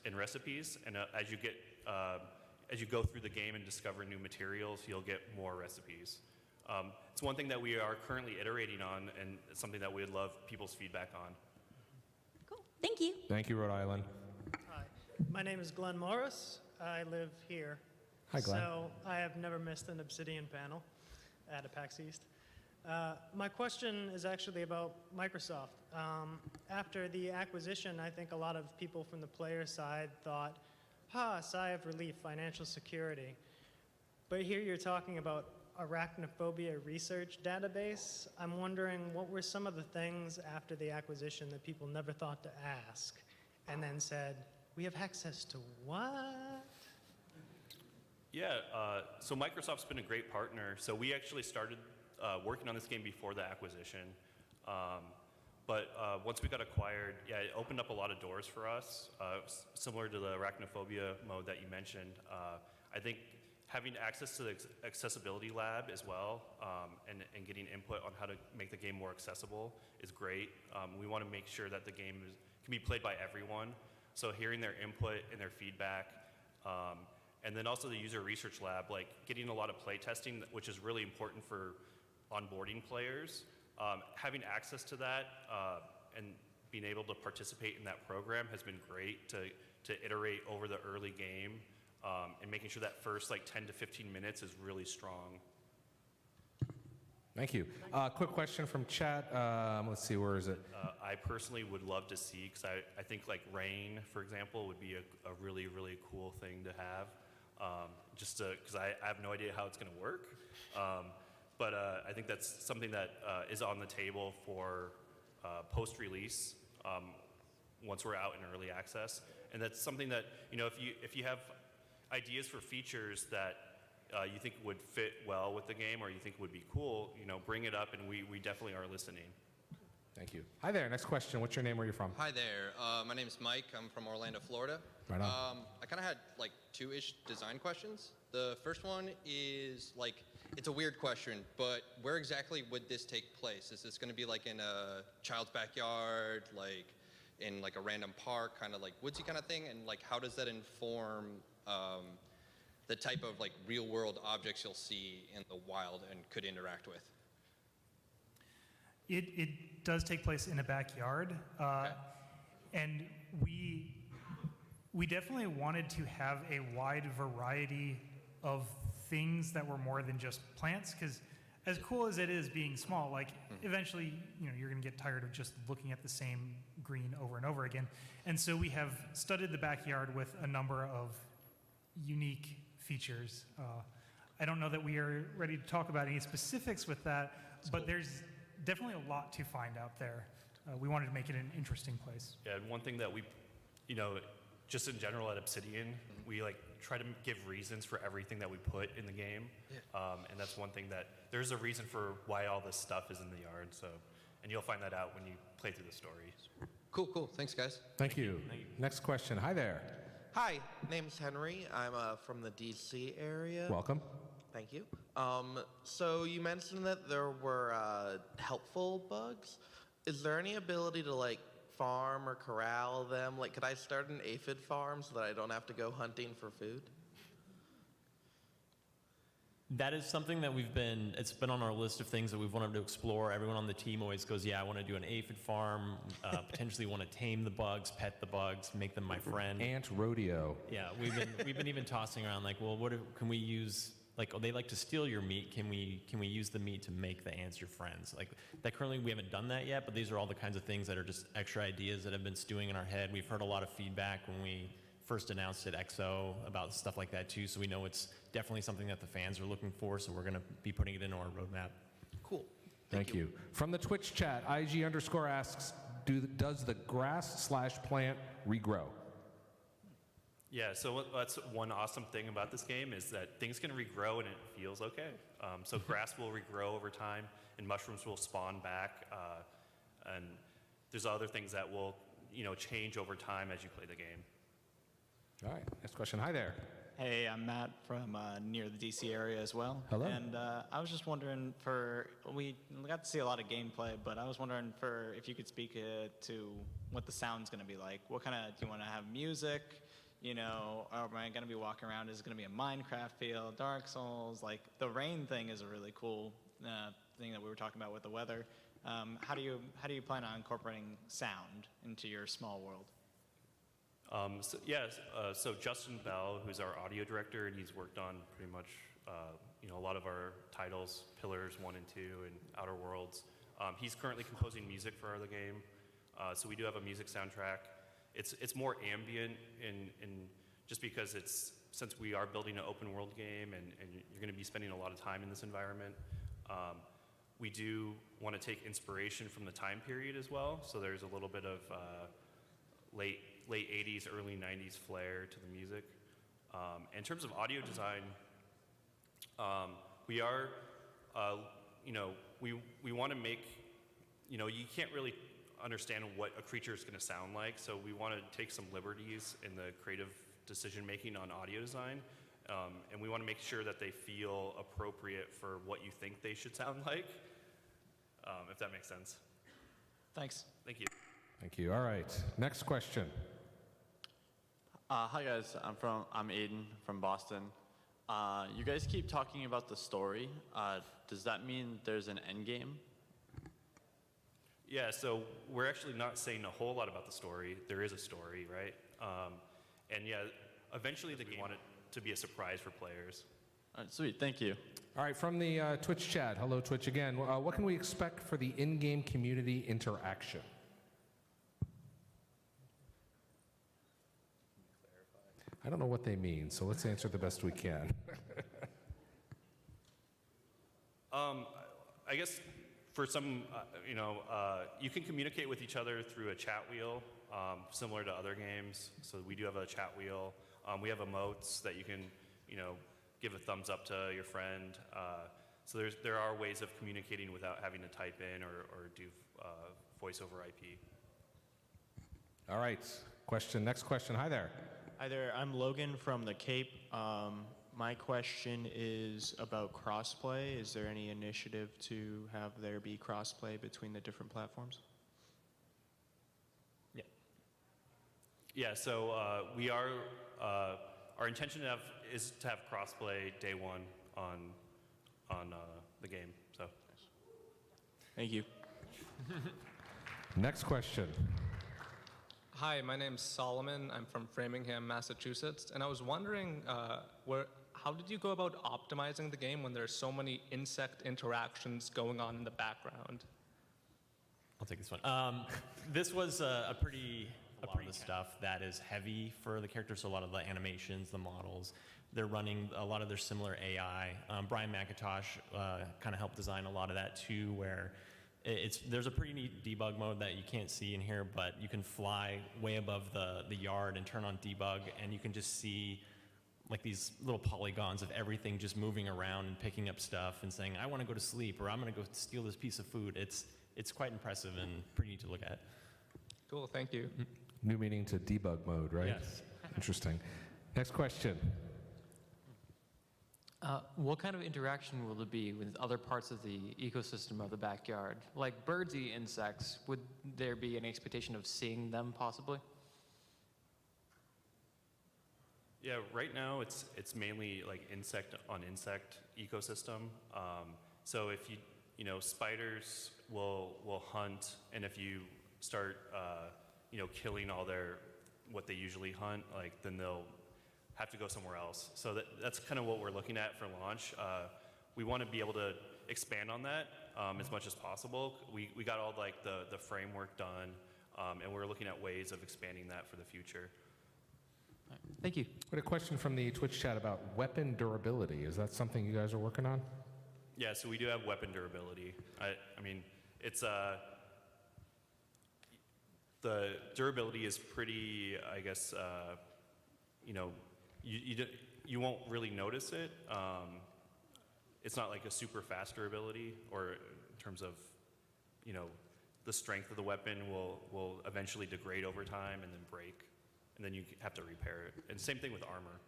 and recipes, and as you go through the game and discover new materials, you'll get more recipes. It's one thing that we are currently iterating on, and it's something that we would love people's feedback on. Cool. Thank you. Thank you, Rhode Island. Hi, my name is Glenn Morris. I live here. Hi, Glenn. So I have never missed an Obsidian panel at a PAX East. My question is actually about Microsoft. After the acquisition, I think a lot of people from the player side thought, sigh of relief, financial security. But here you're talking about arachnophobia research database. I'm wondering what were some of the things after the acquisition that people never thought to ask and then said, we have access to what? Yeah, so Microsoft's been a great partner. So we actually started working on this game before the acquisition. But once we got acquired, yeah, it opened up a lot of doors for us, similar to the arachnophobia mode that you mentioned. I think having access to the accessibility lab as well, and getting input on how to make the game more accessible is great. We want to make sure that the game can be played by everyone. So hearing their input and their feedback, and then also the user research lab, like getting a lot of play testing, which is really important for onboarding players. Having access to that and being able to participate in that program has been great to iterate over the early game, and making sure that first like 10 to 15 minutes is really strong. Thank you. Quick question from chat. Let's see, where is it? I personally would love to see, because I think like rain, for example, would be a really, really cool thing to have. Just because I have no idea how it's going to work. But I think that's something that is on the table for post-release once we're out in early access. And that's something that, if you have ideas for features that you think would fit well with the game or you think would be cool, bring it up, and we definitely are listening. Thank you. Hi there. Next question. What's your name? Where are you from? Hi there. My name's Mike. I'm from Orlando, Florida. Right on. I kind of had like two-ish design questions. The first one is like, it's a weird question, but where exactly would this take place? Is this going to be like in a child's backyard, like in like a random park, kind of like woodsy kind of thing? And like, how does that inform the type of like real-world objects you'll see in the wild and could interact with? It does take place in a backyard, and we definitely wanted to have a wide variety of things that were more than just plants, because as cool as it is being small, like eventually you're going to get tired of just looking at the same green over and over again. And so we have studied the backyard with a number of unique features. I don't know that we are ready to talk about any specifics with that, but there's definitely a lot to find out there. We wanted to make it an interesting place. Yeah, and one thing that we, just in general at Obsidian, we like try to give reasons for everything that we put in the game. Yeah. And that's one thing that there's a reason for why all this stuff is in the yard. So, and you'll find that out when you play through the story. Cool. Thanks, guys. Thank you. Next question. Hi there. Hi, name's Henry. I'm from the DC area. Welcome. Thank you. So you mentioned that there were helpful bugs. Is there any ability to like farm or corral them? Like, could I start an aphid farm so that I don't have to go hunting for food? That is something that it's been on our list of things that we've wanted to explore. Everyone on the team always goes, yeah, I want to do an aphid farm, potentially want to tame the bugs, pet the bugs, make them my friend. Ant rodeo. Yeah, we've been even tossing around like, well, can we use, like, they like to steal your meat. Can we use the meat to make the ants your friends? Like that, currently we haven't done that yet, but these are all the kinds of things that are just extra ideas that have been stewing in our head. We've heard a lot of feedback when we first announced at XO about stuff like that too, so we know it's definitely something that the fans are looking for, so we're going to be putting it into our roadmap. Cool. Thank you. From the Twitch chat, IG_ asks, does the grass/plant regrow? Yeah, so that's one awesome thing about this game is that things can regrow and it feels okay. So grass will regrow over time and mushrooms will spawn back, and there's other things that will change over time as you play the game. All right, next question. Hi there. Hey, I'm Matt from near the DC area as well. Hello. And I was just wondering we got to see a lot of gameplay, but I was wondering if you could speak to what the sound's going to be like. What kind of, do you want to have music? You know, am I going to be walking around? Is it going to be a Minecraft feel, Dark Souls? Like the rain thing is a really cool thing that we were talking about with the weather. How do you plan on incorporating sound into your small world? So Justin Bell, who's our audio director, and he's worked on pretty much a lot of our titles, Pillars 1 and 2, and Outer Worlds. He's currently composing music for the game, so we do have a music soundtrack. It's more ambient, in just because since we are building an open world game, and you're going to be spending a lot of time in this environment. We do want to take inspiration from the time period as well, so there's a little bit of late 80s, early 90s flair to the music. In terms of audio design, we are, we want to make, you can't really understand what a creature is going to sound like, so we want to take some liberties in the creative decision making on audio design, and we want to make sure that they feel appropriate for what you think they should sound like, if that makes sense. Thanks. Thank you. Thank you. All right. Next question. Hi guys, I'm Aiden from Boston. You guys keep talking about the story. Does that mean there's an end game? Yeah, so we're actually not saying a whole lot about the story. There is a story, right? And yeah, eventually we want it to be a surprise for players. All right, sweet, thank you. All right, from the Twitch chat, hello Twitch again. What can we expect for the in-game community interaction? I don't know what they mean, so let's answer the best we can. I guess for some, you can communicate with each other through a chat wheel, similar to other games. So we do have a chat wheel. We have emotes that you can, give a thumbs up to your friend. So there are ways of communicating without having to type in or do voice over IP. All right, next question. Hi there. Hi there, I'm Logan from the Cape. My question is about crossplay. Is there any initiative to have there be crossplay between the different platforms? Yeah. Yeah, so we are, our intention is to have crossplay day one on the game, so. Thank you. Next question. Hi, my name's Solomon. I'm from Framingham, Massachusetts, and I was wondering, how did you go about optimizing the game when there's so many insect interactions going on in the background? I'll take this one. This was a lot of the stuff that is heavy for the characters, so a lot of the animations, the models, they're running a lot of their similar AI. Brian McIntosh kind of helped design a lot of that too, where there's a pretty neat debug mode that you can't see in here, but you can fly way above the yard and turn on debug, and you can just see like these little polygons of everything just moving around and picking up stuff and saying, I want to go to sleep, or I'm going to go steal this piece of food. It's quite impressive and pretty neat to look at. Cool, thank you. New meaning to debug mode, right? Yes. Interesting. Next question. What kind of interaction will there be with other parts of the ecosystem of the backyard? Like birds eat insects, would there be any expectation of seeing them possibly? Yeah, right now it's mainly like insect on insect ecosystem. So if spiders will hunt, and if you start killing all what they usually hunt, then they'll have to go somewhere else. So that's kind of what we're looking at for launch. We want to be able to expand on that as much as possible. We got all the framework done, and we're looking at ways of expanding that for the future. Thank you. We had a question from the Twitch chat about weapon durability. Is that something you guys are working on? Yeah, so we do have weapon durability. I mean, it's the durability is pretty, I guess, you won't really notice it. It's not like a super fast durability, or in terms of, the strength of the weapon will eventually degrade over time and then break, and then you have to repair it. And same thing with armor.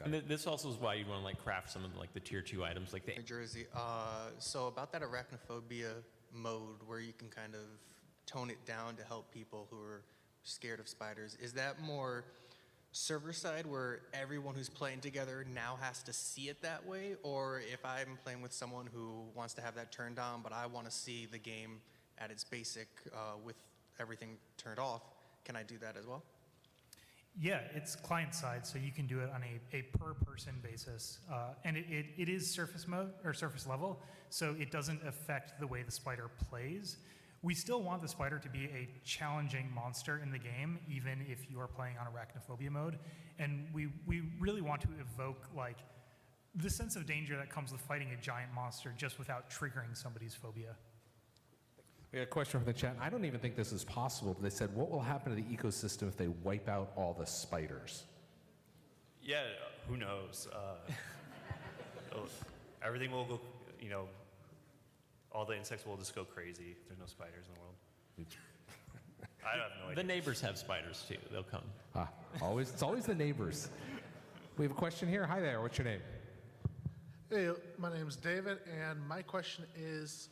And this also is why you'd want to craft some of the tier 2 items, like the New Jersey. So about that arachnophobia mode where you can kind of tone it down to help people who are scared of spiders, is that more server side where everyone who's playing together now has to see it that way? Or if I'm playing with someone who wants to have that turned on, but I want to see the game at its basic with everything turned off, can I do that as well? Yeah, it's client side, so you can do it on a per person basis. And it is surface mode or surface level, so it doesn't affect the way the spider plays. We still want the spider to be a challenging monster in the game, even if you are playing on arachnophobia mode. And we really want to evoke like the sense of danger that comes with fighting a giant monster just without triggering somebody's phobia. We got a question from the chat. I don't even think this is possible, but they said, what will happen to the ecosystem if they wipe out all the spiders? Yeah, who knows? Everything will go, all the insects will just go crazy if there's no spiders in the world. I have no idea. The neighbors have spiders too. They'll come. It's always the neighbors. We have a question here. Hi there. What's your name? Hey, my name's David, and my question is,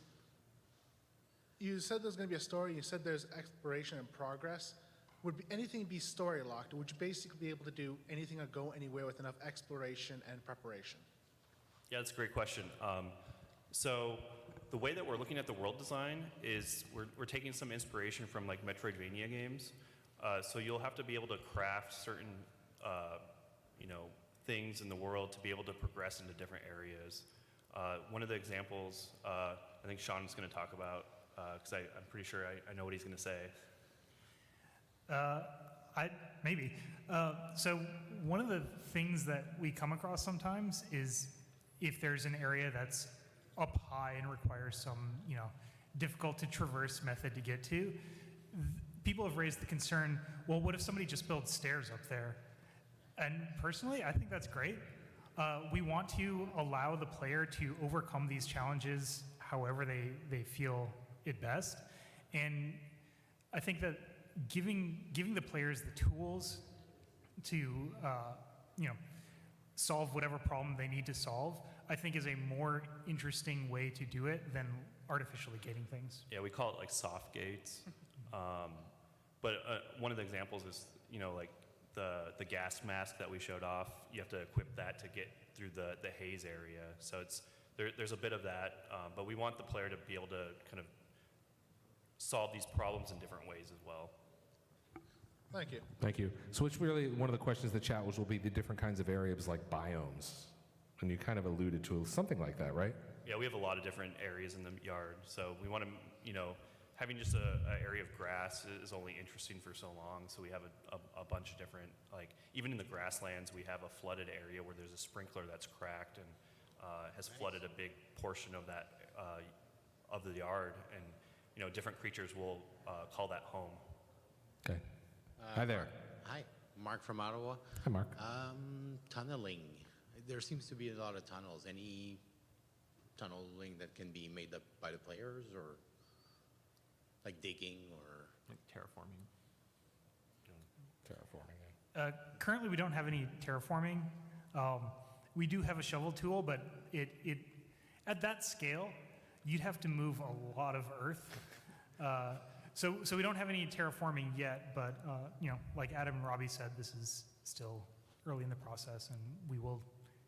you said there's going to be a story. You said there's exploration and progress. Would anything be story locked? Or would you basically be able to do anything or go anywhere with enough exploration and preparation? Yeah, that's a great question. So the way that we're looking at the world design is we're taking some inspiration from like Metroidvania games. So you'll have to be able to craft certain, things in the world to be able to progress into different areas. One of the examples I think Sean is going to talk about, because I'm pretty sure I know what he's going to say. Maybe. So one of the things that we come across sometimes is if there's an area that's up high and requires some, difficult to traverse method to get to, people have raised the concern, well, what if somebody just builds stairs up there? And personally, I think that's great. We want to allow the player to overcome these challenges however they feel it best. And I think that giving the players the tools to solve whatever problem they need to solve, I think is a more interesting way to do it than artificially gating things. Yeah, we call it like soft gates. But one of the examples is, like the gas mask that we showed off. You have to equip that to get through the haze area. So there's a bit of that, but we want the player to be able to kind of solve these problems in different ways as well. Thank you. Thank you. So it's really one of the questions in the chat will be the different kinds of areas like biomes. And you kind of alluded to something like that, right? Yeah, we have a lot of different areas in the yard. So we want to, having just an area of grass is only interesting for so long. So we have a bunch of different, like, even in the grasslands, we have a flooded area where there's a sprinkler that's cracked and has flooded a big portion of that, of the yard. And, different creatures will call that home. Okay. Hi there. Hi, Mark from Ottawa. Hi, Mark. Tunneling. There seems to be a lot of tunnels. Any tunneling that can be made up by the players, or like digging or like terraforming? Terraforming. Currently, we don't have any terraforming. We do have a shovel tool, but it at that scale, you'd have to move a lot of earth. So we don't have any terraforming yet, but like Adam and Robbie said, this is still early in the process, and we will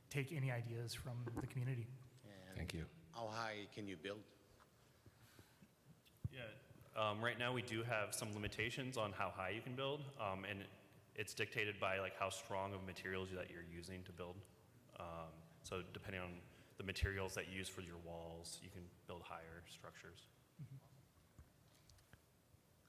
take any ideas from the community. Thank you. How high can you build? Yeah, right now we do have some limitations on how high you can build, and it's dictated by like how strong of materials that you're using to build. So depending on the materials that you use for your walls, you can build higher structures.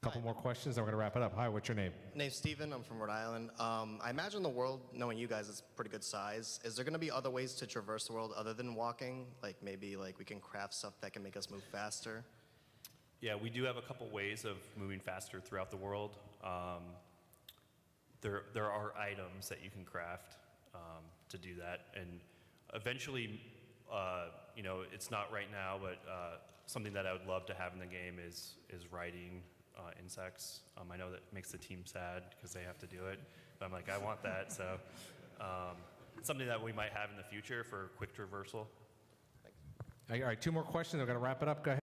Couple more questions, then we're going to wrap it up. Hi, what's your name? Name's Steven. I'm from Rhode Island. I imagine the world, knowing you guys, is pretty good size. Is there going to be other ways to traverse the world other than walking? Like maybe we can craft stuff that can make us move faster? Yeah, we do have a couple ways of moving faster throughout the world. There are items that you can craft to do that, and eventually, it's not right now, but something that I would love to have in the game is riding insects. I know that makes the team sad because they have to do it, but I'm like, I want that. So it's something that we might have in the future for quick traversal. All right, two more questions. We're going to wrap it up. Go ahead.